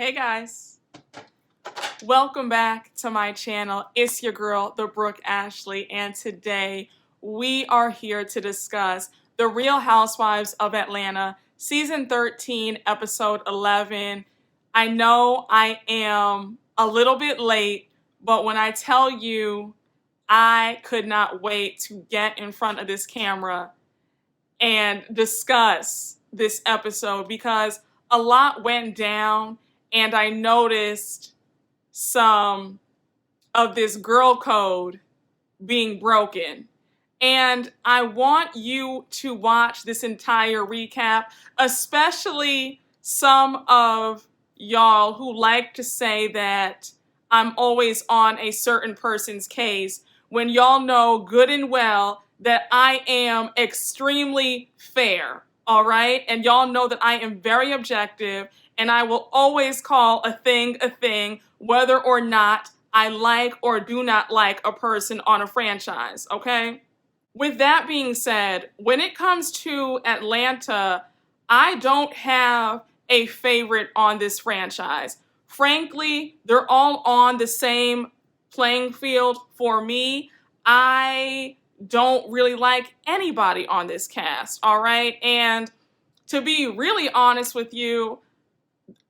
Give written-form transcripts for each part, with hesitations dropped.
Hey guys, welcome back to my channel. It's your girl, the Brooke Ashley, and today we are here to discuss The Real Housewives of Atlanta, Season 13, Episode 11. I know I am a little bit late, but when I tell you I could not wait to get in front of this camera and discuss this episode because a lot went down and I noticed some of this girl code being broken. And I want you to watch this entire recap, especially some of y'all who like to say that I'm always on a certain person's case when y'all know good and well that I am extremely fair, all right? And y'all know that I am very objective and I will always call a thing, whether or not I like or do not like a person on a franchise, okay? With that being said, when it comes to Atlanta, I don't have a favorite on this franchise. Frankly, they're all on the same playing field for me. I don't really like anybody on this cast, all right? And to be really honest with you,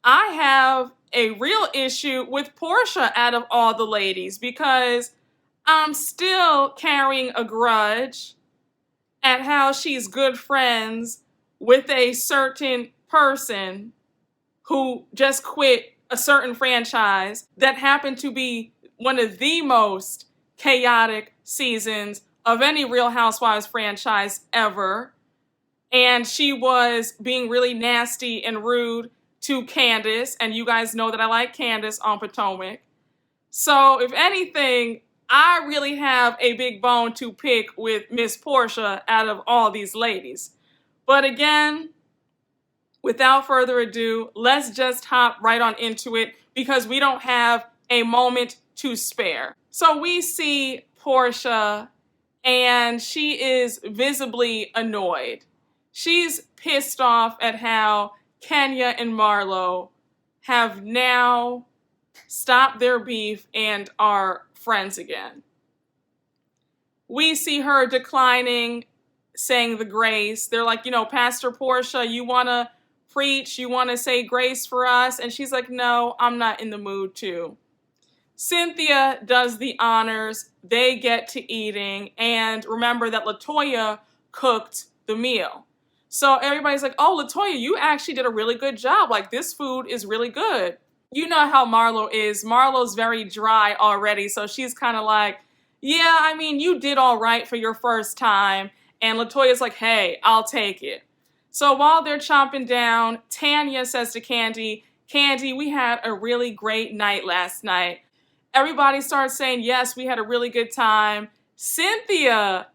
I have a real issue with Porsha out of all the ladies because I'm still carrying a grudge at how she's good friends with a certain person who just quit a certain franchise that happened to be one of the most chaotic seasons of any Real Housewives franchise ever. And she was being really nasty and rude to Candace, and you guys know that I like Candace on Potomac. So if anything, I really have a big bone to pick with Miss Porsha out of all these ladies. But again, without further ado, let's just hop right on into it because we don't have a moment to spare. So we see Porsha and she is visibly annoyed. She's pissed off at how Kenya and Marlo have now stopped their beef and are friends again. We see her declining, saying the grace. They're like, Pastor Porsha, you want to preach? You want to say grace for us? And she's like, no, I'm not in the mood to. Cynthia does the honors. They get to eating. And remember that LaToya cooked the meal. So everybody's like, oh, LaToya, you actually did a really good job. Like, this food is really good. You know how Marlo is. Marlo's very dry already. So she's kind of like, yeah, I mean, you did all right for your first time. And LaToya's like, hey, I'll take it. So while they're chomping down, Tanya says to Kandi, Kandi, we had a really great night last night. Everybody starts saying, yes, we had a really good time. Cynthia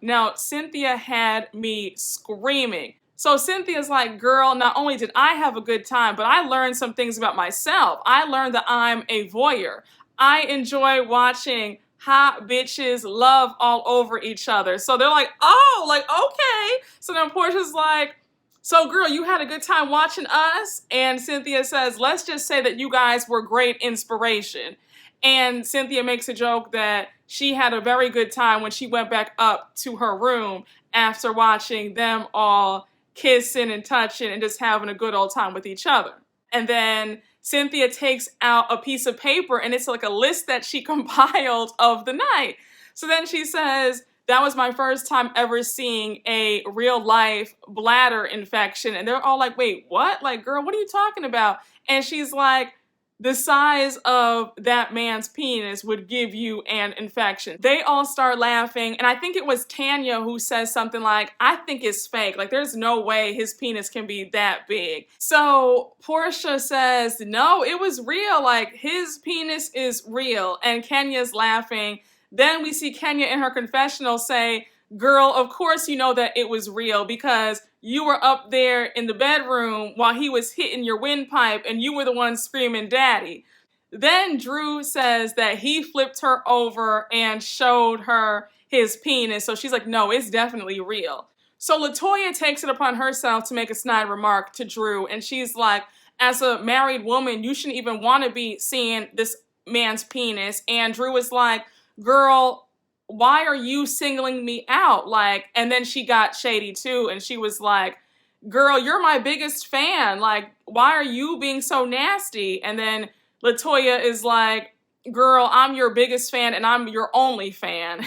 had me screaming. So Cynthia's like, girl, not only did I have a good time, but I learned some things about myself. I learned that I'm a voyeur. I enjoy watching hot bitches love all over each other. So they're like, oh, like, okay. So then Portia's like, so girl, you had a good time watching us? And Cynthia says, let's just say that you guys were great inspiration. And Cynthia makes a joke that she had a very good time when she went back up to her room after watching them all kissing and touching and just having a good old time with each other. And then Cynthia takes out a piece of paper and it's like a list that she compiled of the night. So then she says, that was my first time ever seeing a real life bladder infection. And they're all like, wait, what? Like, girl, what are you talking about? And she's like, the size of that man's penis would give you an infection. They all start laughing. And I think it was Tanya who says something like, I think it's fake. Like, there's no way his penis can be that big. So Porsha says, no, it was real. Like, his penis is real. And Kenya's laughing. Then we see Kenya in her confessional say, girl, of course you know that it was real because you were up there in the bedroom while he was hitting your windpipe and you were the one screaming, daddy. Then Drew says that he flipped her over and showed her his penis. So she's like, no, it's definitely real. So LaToya takes it upon herself to make a snide remark to Drew. And she's like, as a married woman, you shouldn't even want to be seeing this man's penis. And Drew was like, girl, why are you singling me out? Like, and then she got shady too. And she was like, girl, you're my biggest fan. Like, why are you being so nasty? And then LaToya is like, girl, I'm your biggest fan and I'm your only fan.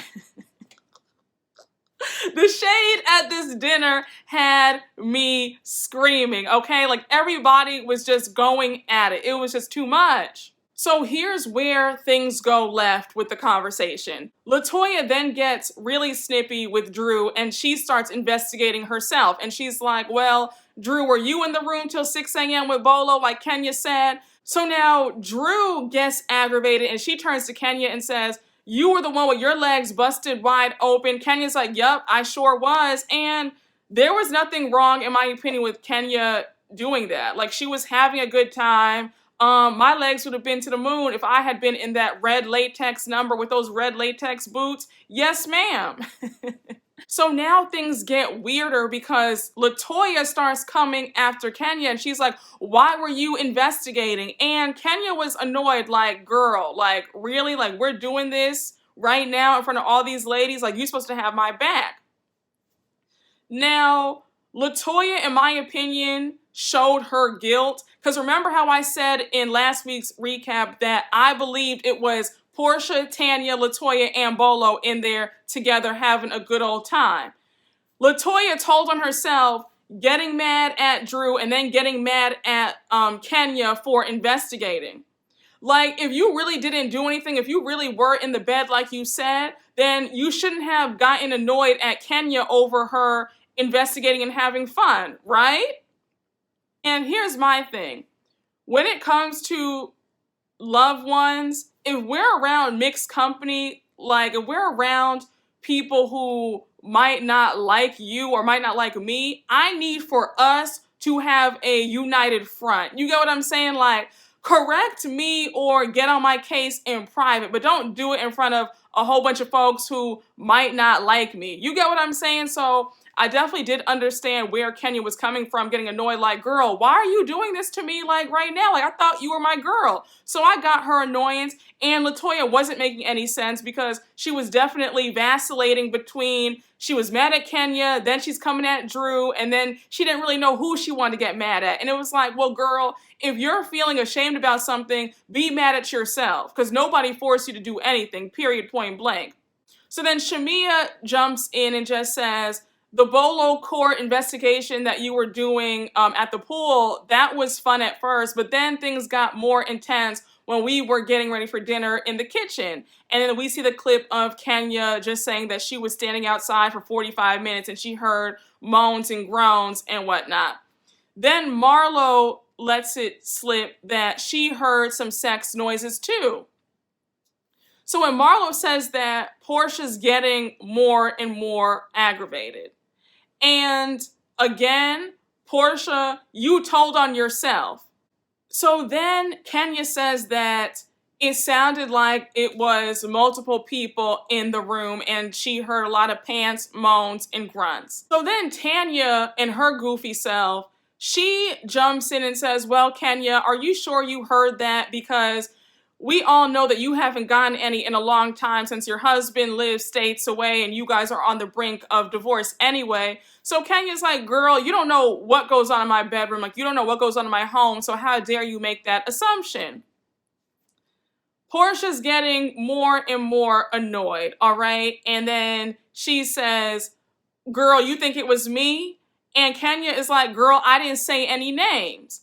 The shade at this dinner had me screaming, okay? Like, everybody was just going at it. It was just too much. So here's where things go left with the conversation. LaToya then gets really snippy with Drew and she starts investigating herself. And she's like, well, Drew, were you in the room till 6 a.m. with Bolo like Kenya said? So now Drew gets aggravated and she turns to Kenya and says, you were the one with your legs busted wide open. Kenya's like, yup, I sure was. And there was nothing wrong, in my opinion, with Kenya doing that. Like, she was having a good time. My legs would have been to the moon if I had been in that red latex number with those red latex boots. Yes, ma'am. So now things get weirder because LaToya starts coming after Kenya and she's like, why were you investigating? And Kenya was annoyed, like, girl, like, really? Like, we're doing this right now in front of all these ladies? Like, you're supposed to have my back. Now, LaToya, in my opinion, showed her guilt. Because remember how I said in last week's recap that I believed it was Porsha, Tanya, LaToya, and Bolo in there together having a good old time. LaToya told on herself, getting mad at Drew and then getting mad at Kenya for investigating. Like, if you really didn't do anything, if you really were in the bed like you said, then you shouldn't have gotten annoyed at Kenya over her investigating and having fun, right? And here's my thing. When it comes to loved ones, if we're around mixed company, like if we're around people who might not like you or might not like me, I need for us to have a united front. You get what I'm saying? Like, correct me or get on my case in private, but don't do it in front of a whole bunch of folks who might not like me. You get what I'm saying? So I definitely did understand where Kenya was coming from, getting annoyed, like, girl, why are you doing this to me, like, right now? Like, I thought you were my girl. So I got her annoyance, and LaToya wasn't making any sense because she was definitely vacillating between, she was mad at Kenya, then she's coming at Drew, and then she didn't really know who she wanted to get mad at. And it was like, well, girl, if you're feeling ashamed about something, be mad at yourself, because nobody forced you to do anything, period, point blank. So then Shamia jumps in and just says, the Bolo court investigation that you were doing at the pool, that was fun at first, but then things got more intense when we were getting ready for dinner in the kitchen. And then we see the clip of Kenya just saying that she was standing outside for 45 minutes and she heard moans and groans and whatnot. Then Marlo lets it slip that she heard some sex noises too. So when Marlo says that, Porsha's getting more and more aggravated. And again, Porsha, you told on yourself. So then Kenya says that it sounded like it was multiple people in the room and she heard a lot of pants, moans, and grunts. So then Tanya and her goofy self, she jumps in and says, well, Kenya, are you sure you heard that? Because we all know that you haven't gotten any in a long time since your husband lives states away and you guys are on the brink of divorce anyway. So Kenya's like, girl, you don't know what goes on in my bedroom. Like, you don't know what goes on in my home. So how dare you make that assumption? Porsha's getting more and more annoyed, all right? And then she says, girl, you think it was me? And Kenya is like, girl, I didn't say any names.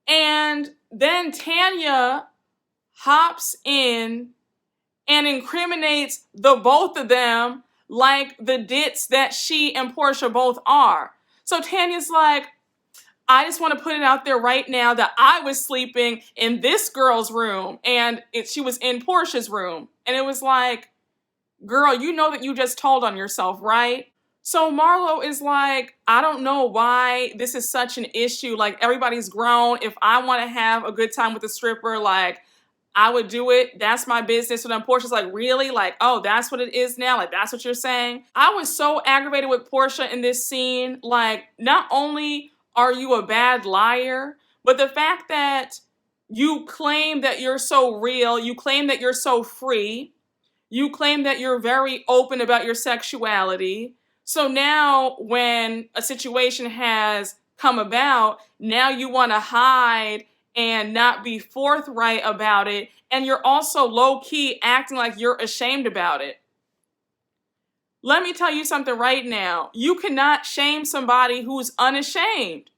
And then Tanya hops in and incriminates the both of them like the dits that she and Porsha both are. So Tanya's like, I just want to put it out there right now that I was sleeping in this girl's room and she was in Porsha's room. And it was like, girl, you know that you just told on yourself, right? So Marlo is like, I don't know why this is such an issue. Like, everybody's grown. If I want to have a good time with a stripper, like, I would do it. That's my business. So then Porsha's like, really? Like, oh, that's what it is now? Like, that's what you're saying? I was so aggravated with Porsha in this scene. Like, not only are you a bad liar, But the fact that you claim that you're so real, you claim that you're so free, you claim that you're very open about your sexuality. So now when a situation has come about, now you want to hide and not be forthright about it. And you're also low-key acting like you're ashamed about it. Let me tell you something right now. You cannot shame somebody who's unashamed.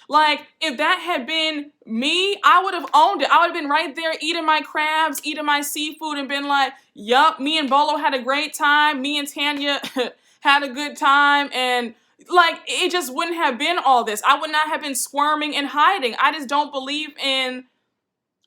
Like, if that had been me, I would have owned it. I would have been right there eating my crabs, eating my seafood, and been like, yup, me and Bolo had a great time. Me and Tanya had a good time. And, like, it just wouldn't have been all this. I would not have been squirming and hiding. I just don't believe in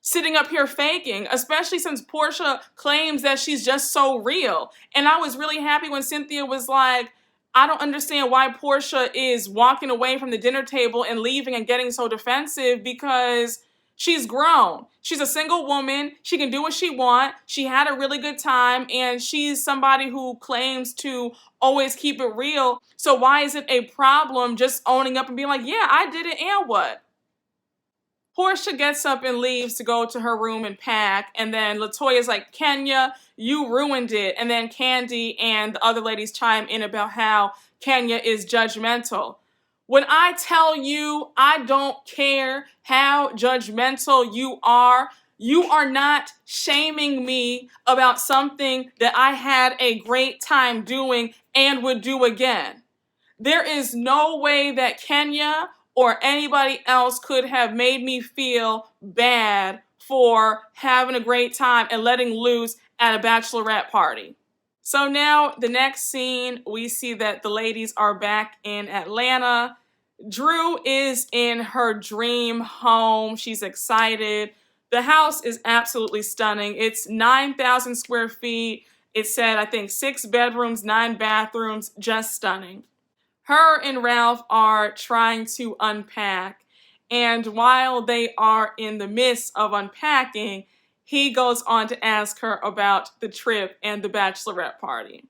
sitting up here faking, especially since Porsha claims that she's just so real. And I was really happy when Cynthia was like, I don't understand why Porsha is walking away from the dinner table and leaving and getting so defensive, because she's grown. She's a single woman. She can do what she wants. She had a really good time, and she's somebody who claims to always keep it real. So why is it a problem just owning up and being like, yeah, I did it, and what? Porsha gets up and leaves to go to her room and pack, and then LaToya's like, Kenya, you ruined it. And then Kandi and the other ladies chime in about how Kenya is judgmental. When I tell you I don't care how judgmental you are not shaming me about something that I had a great time doing and would do again. There is no way that Kenya or anybody else could have made me feel bad for having a great time and letting loose at a bachelorette party. So now the next scene, we see that the ladies are back in Atlanta. Drew is in her dream home. She's excited. The house is absolutely stunning. It's 9,000 square feet. It said, I think, 6 bedrooms, 9 bathrooms, just stunning. Her and Ralph are trying to unpack, and while they are in the midst of unpacking, he goes on to ask her about the trip and the bachelorette party.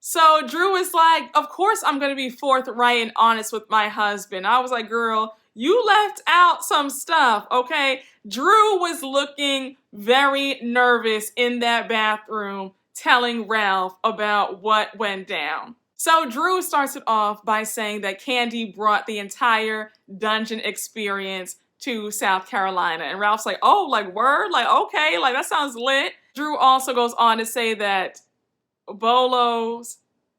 So Drew is like, of course I'm going to be forthright and honest with my husband. I was like, girl, you left out some stuff, okay? Drew was looking very nervous in that bathroom telling Ralph about what went down. So Drew starts it off by saying that Kandi brought the entire dungeon experience to South Carolina. And Ralph's like, oh, like, word? Like, okay, like, that sounds lit. Drew also goes on to say that Bolo's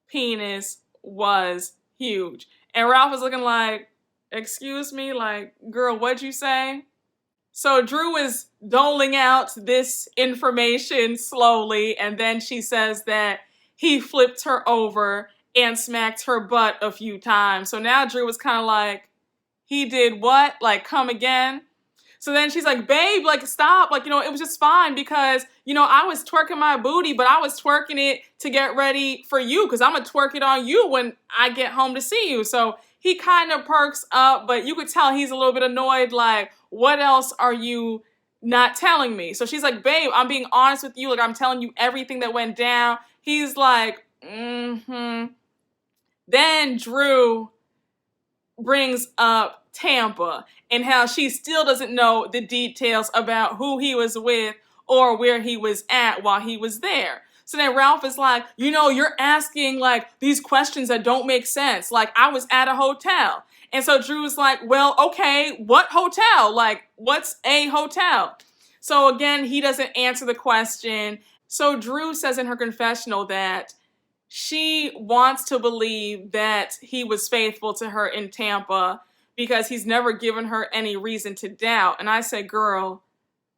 penis was huge. And Ralph is looking like, excuse me, like, girl, what'd you say? So Drew is doling out this information slowly, and then she says that he flipped her over and smacked her butt a few times. So now Drew was kind of like, he did what? Like, come again? So then she's like, babe, like, stop. Like, it was just fine because, I was twerking my booty, but I was twerking it to get ready for you because I'm going to twerk it on you when I get home to see you. So he kind of perks up, but you could tell he's a little bit annoyed, like, what else are you not telling me? So she's like, babe, I'm being honest with you. Like, I'm telling you everything that went down. He's like, Then Drew brings up Tampa and how she still doesn't know the details about who he was with or where he was at while he was there. So then Ralph is like, you're asking like these questions that don't make sense. Like, I was at a hotel. And so Drew's like, well, okay, what hotel? Like, what's a hotel? So again, he doesn't answer the question. So Drew says in her confessional that she wants to believe that he was faithful to her in Tampa because he's never given her any reason to doubt. And I said, girl,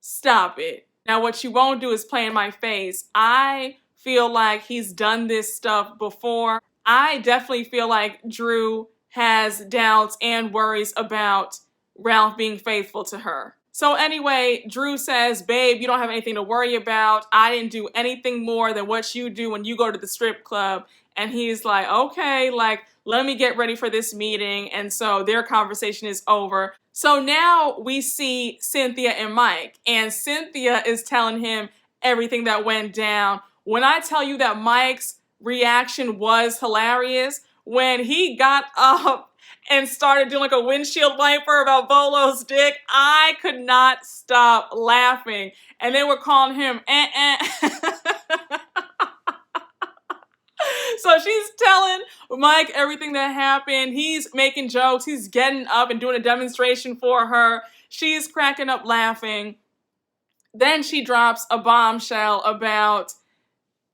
stop it. Now, what you won't do is play in my face. I feel like he's done this stuff before. I definitely feel like Drew has doubts and worries about Ralph being faithful to her. So anyway, Drew says, babe, you don't have anything to worry about. I didn't do anything more than what you do when you go to the strip club. And he's like, okay, like, let me get ready for this meeting. And so their conversation is over. So now we see Cynthia and Mike. And Cynthia is telling him everything that went down. When I tell you that Mike's reaction was hilarious, when he got up and started doing like a windshield wiper about Bolo's dick. I could not stop laughing. And they were calling him So she's telling Mike everything that happened. He's making jokes. He's getting up and doing a demonstration for her. She's cracking up laughing. Then she drops a bombshell about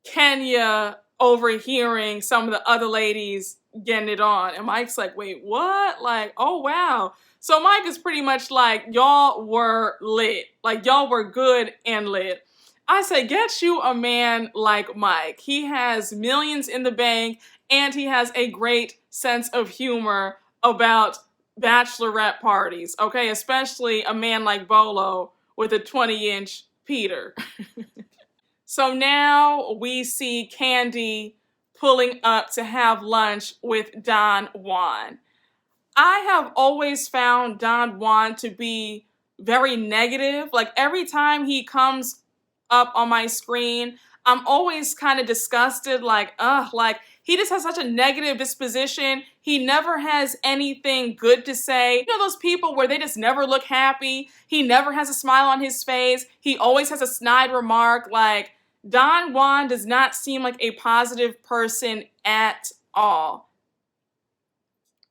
Kenya overhearing some of the other ladies getting it on. And Mike's like, wait, what? Like, oh, wow. So Mike is pretty much like, y'all were lit. Like, y'all were good and lit. I say, get you a man like Mike. He has millions in the bank, and he has a great sense of humor about bachelorette parties, okay? Especially a man like Bolo with a 20-inch Peter. So now we see Kandi pulling up to have lunch with Don Juan. I have always found Don Juan to be very negative. Like every time he comes up on my screen, I'm always kind of disgusted. Like he just has such a negative disposition. He never has anything good to say. You know those people where they just never look happy? He never has a smile on his face. He always has a snide remark. Like, Don Juan does not seem like a positive person at all.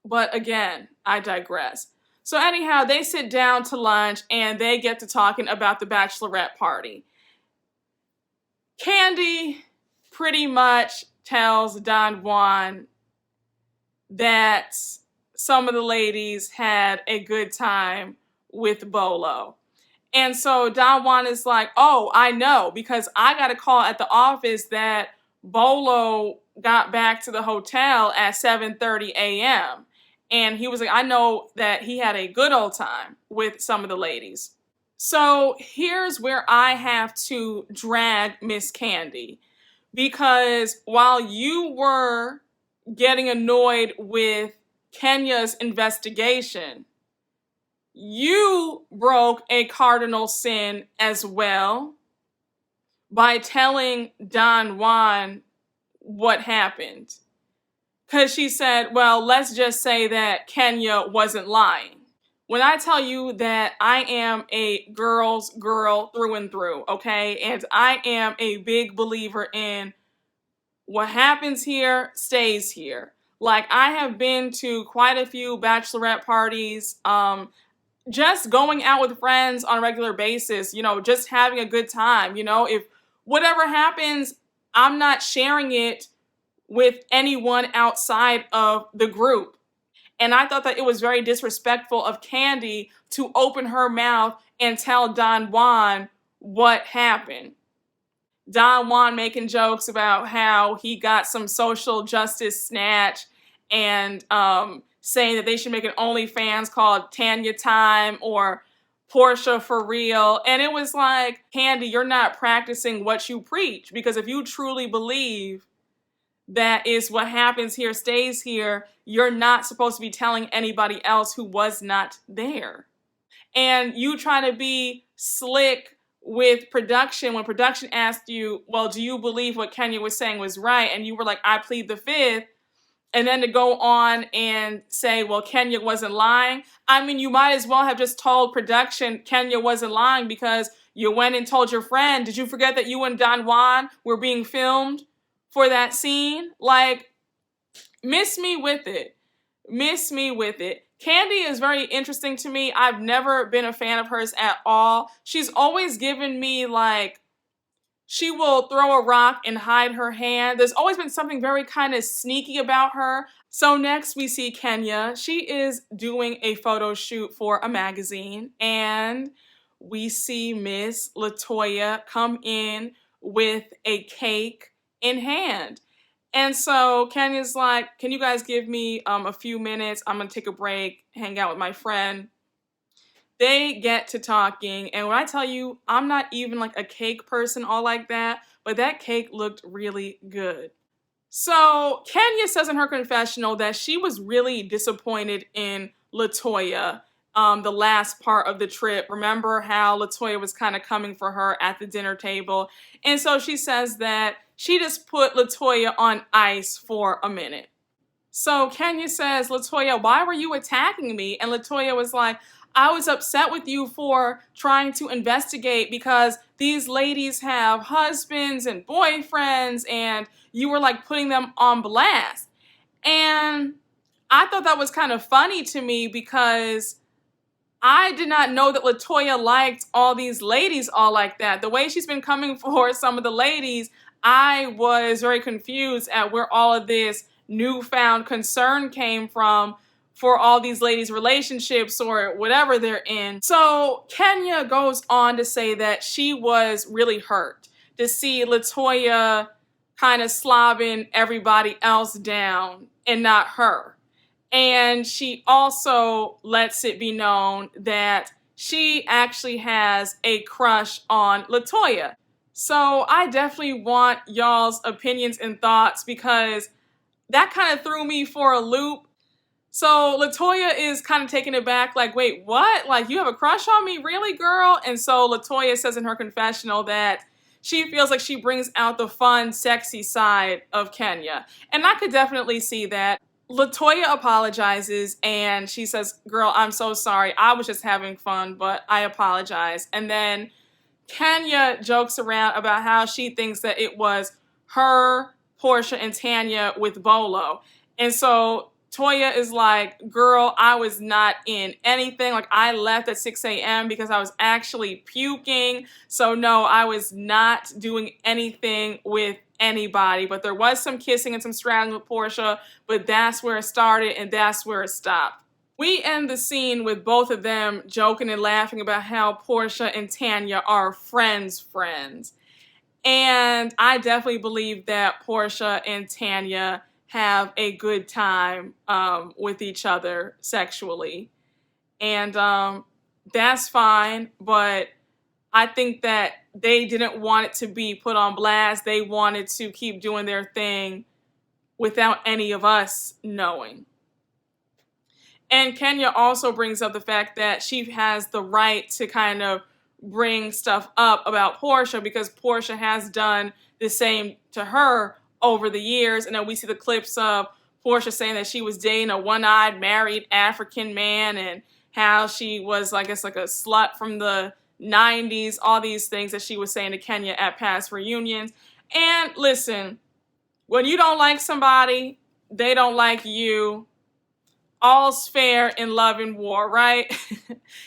But again, I digress. So anyhow, they sit down to lunch and they get to talking about the bachelorette party. Kandi pretty much tells Don Juan that some of the ladies had a good time with Bolo. And so Don Juan is like, oh, I know, because I got a call at the office that Bolo got back to the hotel at 7:30 a.m. And he was like, I know that he had a good old time with some of the ladies. So here's where I have to drag Miss Kandi. Because while you were getting annoyed with Kenya's investigation, you broke a cardinal sin as well by telling Don Juan what happened. Because she said, well, let's just say that Kenya wasn't lying. When I tell you that I am a girl's girl through and through, okay? And I am a big believer in what happens here stays here. Like, I have been to quite a few bachelorette parties, just going out with friends on a regular basis, you know, just having a good time. You know, if whatever happens, I'm not sharing it with anyone outside of the group. And I thought that it was very disrespectful of Kandi to open her mouth and tell Don Juan what happened. Don Juan making jokes about how he got some social justice snatch and saying that they should make an OnlyFans called Tanya Time or Porsha for real. And it was like, Kandi, you're not practicing what you preach, because if you truly believe that is what happens here stays here, you're not supposed to be telling anybody else who was not there. And you try to be slick with production when production asked you, well, do you believe what Kenya was saying was right? And you were like, I plead the fifth. And then to go on and say, well, Kenya wasn't lying. I mean, you might as well have just told production Kenya wasn't lying, because you went and told your friend. Did you forget that you and Don Juan were being filmed for that scene? Like, miss me with it. Miss me with it. Kandi is very interesting to me. I've never been a fan of hers at all. She's always given me like, she will throw a rock and hide her hand. There's always been something very kind of sneaky about her. So next we see Kenya. She is doing a photo shoot for a magazine, and we see Miss LaToya come in with a cake in hand. And so Kenya's like, can you guys give me a few minutes? I'm going to take a break, hang out with my friend. They get to talking, and when I tell you, I'm not even like a cake person all like that, but that cake looked really good. So Kenya says in her confessional that she was really disappointed in LaToya the last part of the trip. Remember how LaToya was kind of coming for her at the dinner table? And so she says that she just put LaToya on ice for a minute. So Kenya says, LaToya, why were you attacking me? And LaToya was like, I was upset with you for trying to investigate because these ladies have husbands and boyfriends and you were like putting them on blast. And I thought that was kind of funny to me because I did not know that LaToya liked all these ladies all like that. The way she's been coming for some of the ladies, I was very confused at where all of this newfound concern came from for all these ladies' relationships or whatever they're in. So Kenya goes on to say that she was really hurt to see LaToya kind of slobbing everybody else down and not her. And she also lets it be known that she actually has a crush on LaToya. So I definitely want y'all's opinions and thoughts because that kind of threw me for a loop. So LaToya is kind of taken aback, like, wait, what? Like, you have a crush on me? Really, girl? And so LaToya says in her confessional that she feels like she brings out the fun, sexy side of Kenya. And I could definitely see that. LaToya apologizes and she says, girl, I'm so sorry. I was just having fun, but I apologize. And then Kenya jokes around about how she thinks that it was her, Porsha, and Tanya with Bolo. And so Toya is like, girl, I was not in anything. Like, I left at 6 a.m. because I was actually puking. So no, I was not doing anything with anybody. But there was some kissing and some straddling with Porsha, but that's where it started and that's where it stopped. We end the scene with both of them joking and laughing about how Porsha and Tanya are friends. And I definitely believe that Porsha and Tanya have a good time with each other sexually. And that's fine, but I think that they didn't want it to be put on blast. They wanted to keep doing their thing without any of us knowing. And Kenya also brings up the fact that she has the right to kind of bring stuff up about Porsha because Porsha has done the same to her over the years. And then we see the clips of Porsha saying that she was dating a one-eyed married African man and how she was, I guess, like a slut from the 90s, all these things that she was saying to Kenya at past reunions. And listen, when you don't like somebody, they don't like you. All's fair in love and war, right?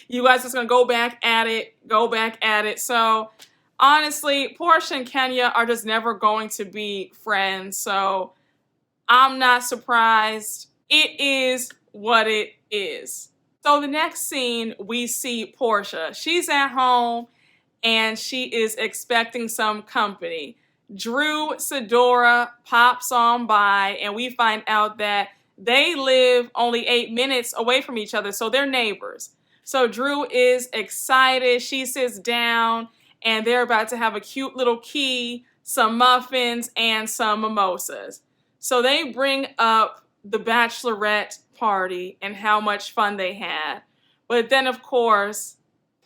You guys just gonna go back at it. So honestly, Porsha and Kenya are just never going to be friends. So I'm not surprised. It is what it is. So the next scene, we see Porsha. She's at home and she is expecting some company. Drew Sidora pops on by and we find out that they live only 8 minutes away from each other, so they're neighbors. So Drew is excited. She sits down, and they're about to have a cute little key, some muffins, and some mimosas. So they bring up the bachelorette party and how much fun they had. But then, of course,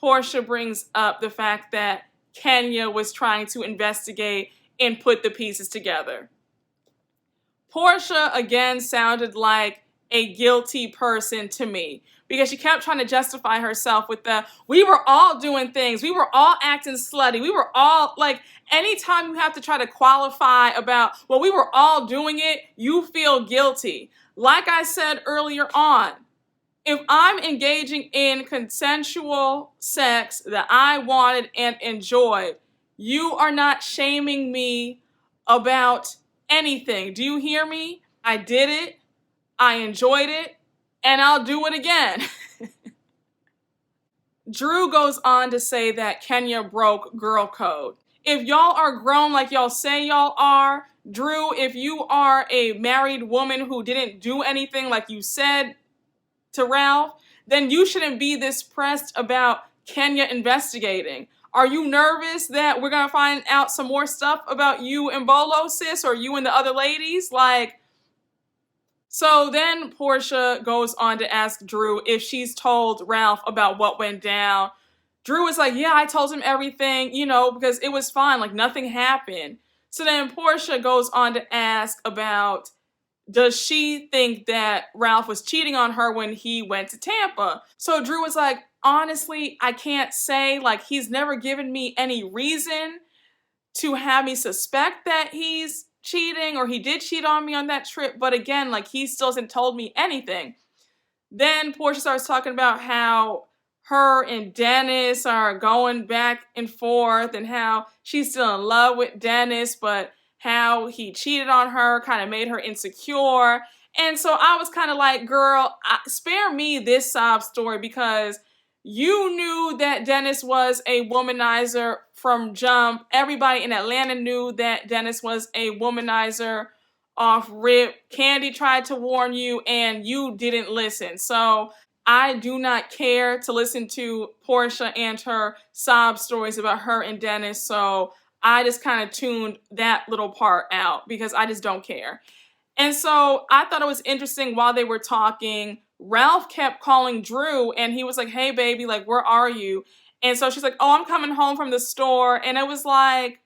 Porsha brings up the fact that Kenya was trying to investigate and put the pieces together. Porsha, again, sounded like a guilty person to me because she kept trying to justify herself with we were all doing things. We were all acting slutty. We were all, like, anytime you have to try to qualify about, well, we were all doing it, you feel guilty. Like I said earlier on, if I'm engaging in consensual sex that I wanted and enjoyed, you are not shaming me about anything. Do you hear me? I did it, I enjoyed it, and I'll do it again. Drew goes on to say that Kenya broke girl code. If y'all are grown like y'all say y'all are, Drew, if you are a married woman who didn't do anything like you said to Ralph, then you shouldn't be this pressed about Kenya investigating. Are you nervous that we're going to find out some more stuff about you and Bolo, sis, or you and the other ladies? So then Porsha goes on to ask Drew if she's told Ralph about what went down. Drew is like, yeah, I told him everything, because it was fine. Like, nothing happened. So then Porsha goes on to ask about does she think that Ralph was cheating on her when he went to Tampa? So Drew was like, honestly, I can't say. Like, he's never given me any reason to have me suspect that he's cheating or he did cheat on me on that trip. But again, like, he still hasn't told me anything. Then Porsha starts talking about how her and Dennis are going back and forth and how she's still in love with Dennis, but how he cheated on her kind of made her insecure. And so I was kind of like, girl, spare me this sob story, because you knew that Dennis was a womanizer from jump. Everybody in Atlanta knew that Dennis was a womanizer off rip. Kandi tried to warn you and you didn't listen. So I do not care to listen to Porsha and her sob stories about her and Dennis. So I just kind of tuned that little part out because I just don't care. And so I thought it was interesting while they were talking, Ralph kept calling Drew and he was like, hey baby, like, where are you? And so she's like, oh, I'm coming home from the store. And it was like,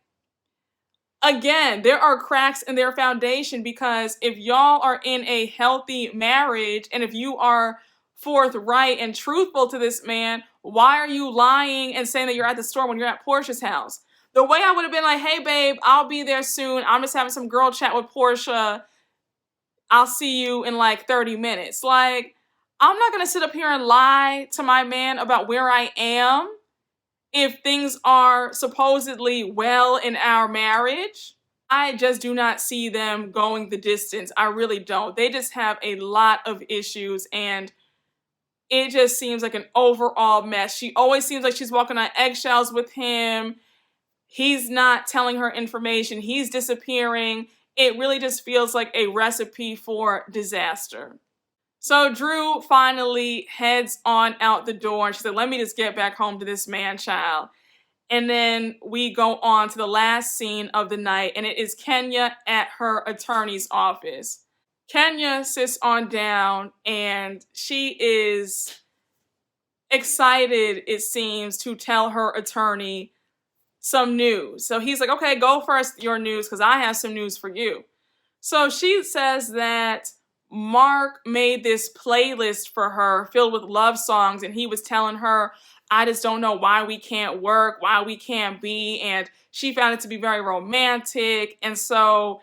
again, there are cracks in their foundation, because if y'all are in a healthy marriage and if you are forthright and truthful to this man, why are you lying and saying that you're at the store when you're at Porsha's house? The way I would have been like, hey babe, I'll be there soon. I'm just having some girl chat with Porsha. I'll see you in like 30 minutes. Like, I'm not going to sit up here and lie to my man about where I am if things are supposedly well in our marriage. I just do not see them going the distance. I really don't. They just have a lot of issues and it just seems like an overall mess. She always seems like she's walking on eggshells with him. He's not telling her information. He's disappearing. It really just feels like a recipe for disaster. So Drew finally heads on out the door and she said, let me just get back home to this man child. And then we go on to the last scene of the night, and it is Kenya at her attorney's office. Kenya sits on down and she is excited, it seems, to tell her attorney some news. So he's like, okay, go first, your news, because I have some news for you. So she says that Marc made this playlist for her filled with love songs, and he was telling her, I just don't know why we can't work, why we can't be, and she found it to be very romantic. And so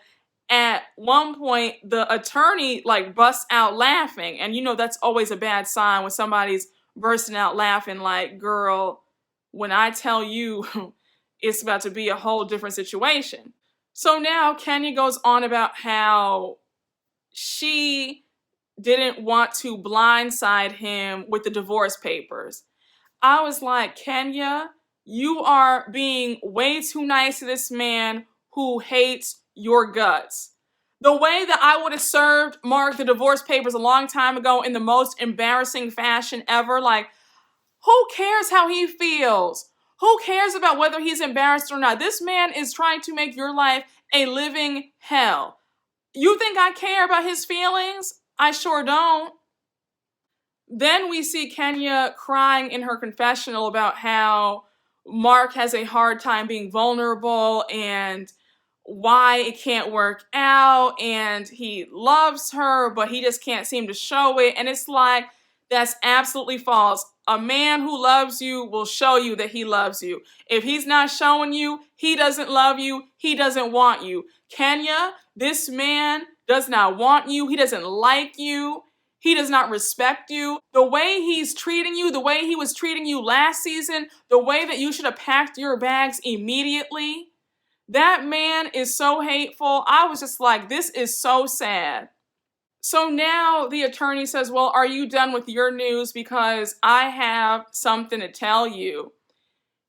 at one point, the attorney like busts out laughing, and you know that's always a bad sign when somebody's bursting out laughing. Like, girl, when I tell you it's about to be a whole different situation. So now Kenya goes on about how she didn't want to blindside him with the divorce papers. I was like, Kenya, you are being way too nice to this man who hates your guts. The way that I would have served Marc the divorce papers a long time ago in the most embarrassing fashion ever, like, who cares how he feels? Who cares about whether he's embarrassed or not? This man is trying to make your life a living hell. You think I care about his feelings? I sure don't. Then we see Kenya crying in her confessional about how Marc has a hard time being vulnerable and why it can't work out, and he loves her, but he just can't seem to show it. And it's like, that's absolutely false. A man who loves you will show you that he loves you. If he's not showing you, he doesn't love you, he doesn't want you. Kenya, this man does not want you, he doesn't like you, he does not respect you. The way he's treating you, the way he was treating you last season, the way that you should have packed your bags immediately, that man is so hateful. I was just like, this is so sad. So now the attorney says, well, are you done with your news? Because I have something to tell you.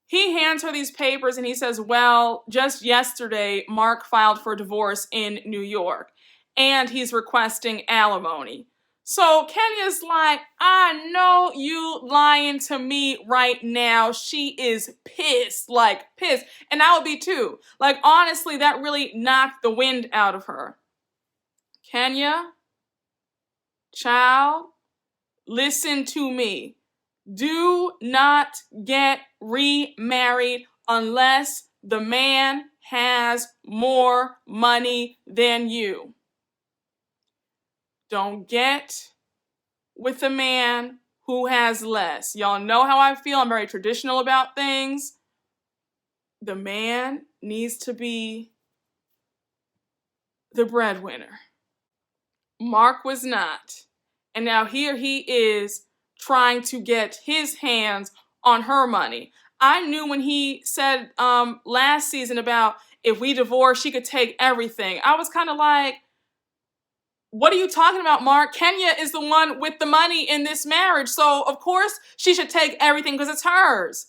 He hands her these papers and he says, well, just yesterday, Marc filed for divorce in New York and he's requesting alimony. So Kenya's like, I know you lying to me right now. She is pissed, like pissed. And I would be too. Like, honestly, that really knocked the wind out of her. Kenya, child, listen to me. Do not get remarried unless the man has more money than you. Don't get with a man who has less. Y'all know how I feel. I'm very traditional about things. The man needs to be the breadwinner. Marc was not. And now here he is trying to get his hands on her money. I knew when he said last season about if we divorce, she could take everything. I was kind of like, what are you talking about, Marc? Kenya is the one with the money in this marriage. So, of course, she should take everything because it's hers.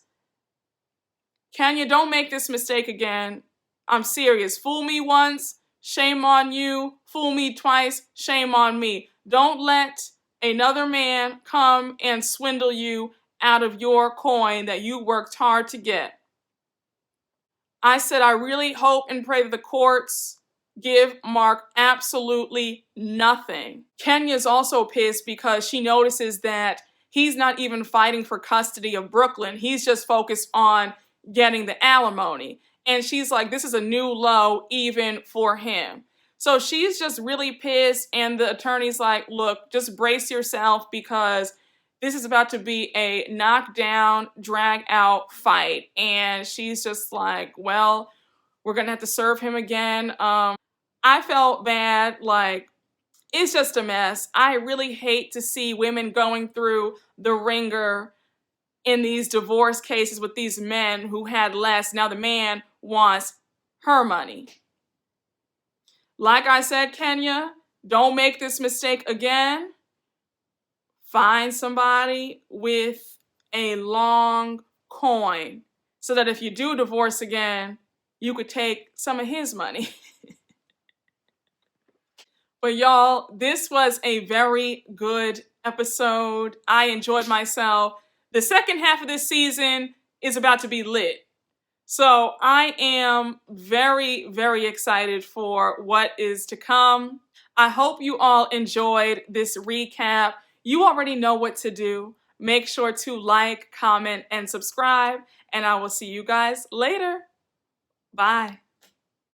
Kenya, don't make this mistake again. I'm serious. Fool me once, shame on you. Fool me twice, shame on me. Don't let another man come and swindle you out of your coin that you worked hard to get. I said I really hope and pray that the courts give Marc absolutely nothing. Kenya's also pissed because she notices that he's not even fighting for custody of Brooklyn. He's just focused on getting the alimony. And she's like, this is a new low even for him. So she's just really pissed, and the attorney's like, look, just brace yourself because this is about to be a knockdown, drag out fight. And she's just like, well, we're going to have to serve him again. I felt bad. Like, it's just a mess. I really hate to see women going through the ringer in these divorce cases with these men who had less. Now the man wants her money. Like I said, Kenya, don't make this mistake again. Find somebody with a long coin so that if you do divorce again, you could take some of his money. But y'all, this was a very good episode. I enjoyed myself. The second half of this season is about to be lit. So I am very, very excited for what is to come. I hope you all enjoyed this recap. You already know what to do. Make sure to like, comment, and subscribe. And I will see you guys later. Bye.